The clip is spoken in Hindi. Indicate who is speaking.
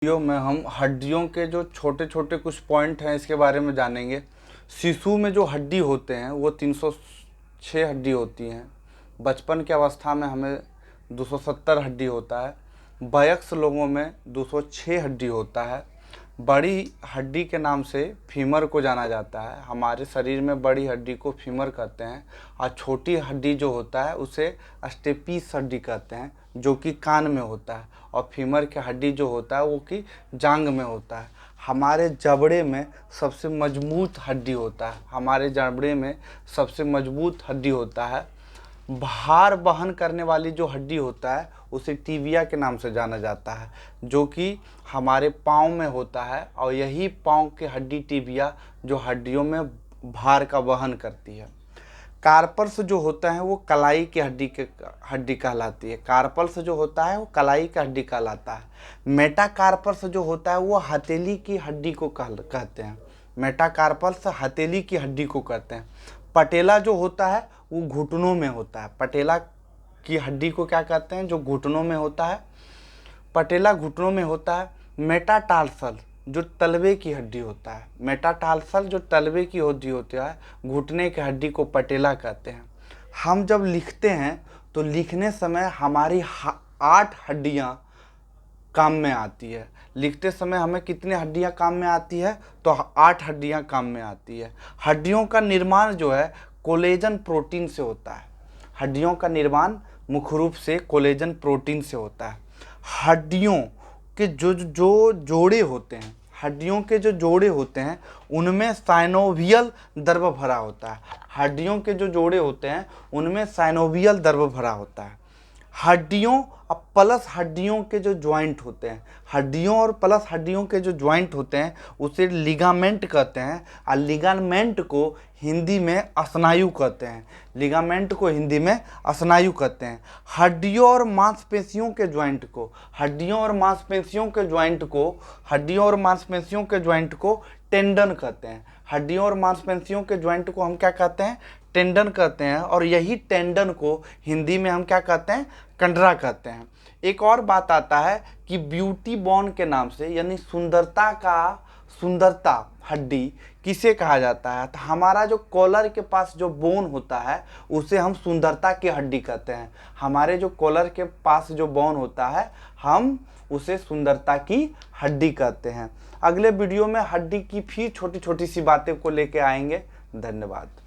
Speaker 1: वीडियो में हम हड्डियों के जो छोटे छोटे कुछ पॉइंट हैं इसके बारे में जानेंगे। शिशु में जो हड्डी होते हैं वो 306 हड्डी होती हैं। बचपन की अवस्था में हमें 270 हड्डी होता है। वयस्क लोगों में 206 हड्डी होता है। बड़ी हड्डी के नाम से फीमर को जाना जाता है। हमारे शरीर में बड़ी हड्डी को फीमर कहते हैं और छोटी हड्डी जो होता है उसे स्टेपीस हड्डी कहते हैं, जो कि कान में होता है। और फीमर की हड्डी जो होता है वो कि जांघ में होता है। हमारे जबड़े में सबसे मजबूत हड्डी होता है। हमारे जबड़े में सबसे मजबूत हड्डी होता है। भार वहन करने वाली जो हड्डी होता है उसे टिबिया के नाम से जाना जाता है, जो कि हमारे पाँव में होता है। और यही पाँव की हड्डी टिबिया जो हड्डियों में भार का वहन करती है। कार्पल्स जो होता है वो कलाई की हड्डी कहलाती है। कार्पल्स जो होता है वो कलाई की हड्डी कहलाता है। मेटाकार्पल्स जो होता है वो हथेली की हड्डी को कहते हैं। मेटाकार्पल्स हथेली की हड्डी को कहते हैं। पटेला जो होता है वो घुटनों में होता है। पटेला की हड्डी को क्या कहते हैं? जो घुटनों में होता है। पटेला घुटनों में होता है। मेटाटार्सल जो तलवे की हड्डी होता है। मेटाटार्सल जो तलवे की हड्डी होती है, घुटने की हड्डी को पटेला कहते हैं। हम जब लिखते हैं तो लिखने समय हमारी 8 हड्डियां काम में आती है। लिखते समय हमें कितनी हड्डियां काम में आती है? तो 8 हड्डियां काम में आती है। हड्डियों का निर्माण जो है कोलेजन प्रोटीन से होता है। हड्डियों का निर्माण मुख्य रूप से कोलेजन प्रोटीन से होता है। हड्डियों के जो जोड़े होते हैं, हड्डियों के जो जोड़े होते हैं उनमें साइनोवियल द्रव भरा होता है। हड्डियों के जो जोड़े होते हैं उनमें साइनोवियल द्रव भरा होता है। हड्डियों और प्लस हड्डियों के जो ज्वाइंट होते हैं, हड्डियों और प्लस हड्डियों के जो ज्वाइंट होते हैं उसे लिगामेंट कहते हैं। और लिगामेंट को हिंदी में स्नायु कहते हैं। लिगामेंट को हिंदी में स्नायु कहते हैं। हड्डियों और मांसपेशियों के ज्वाइंट को हड्डियों और मांसपेशियों के ज्वाइंट को टेंडन कहते हैं। हड्डियों और मांसपेशियों के ज्वाइंट को हम क्या कहते हैं? टेंडन कहते हैं। और यही टेंडन को हिंदी में हम क्या कहते हैं? कंडरा कहते हैं। एक और बात आता है कि ब्यूटी बोन के नाम से, यानी सुंदरता हड्डी किसे कहा जाता है? तो हमारा जो कॉलर के पास जो बोन होता है उसे हम सुंदरता की हड्डी कहते हैं। हमारे जो कॉलर के पास जो बोन होता है हम उसे सुंदरता की हड्डी कहते हैं। अगले वीडियो में हड्डी की फिर छोटी छोटी सी बातें को लेके आएंगे। धन्यवाद।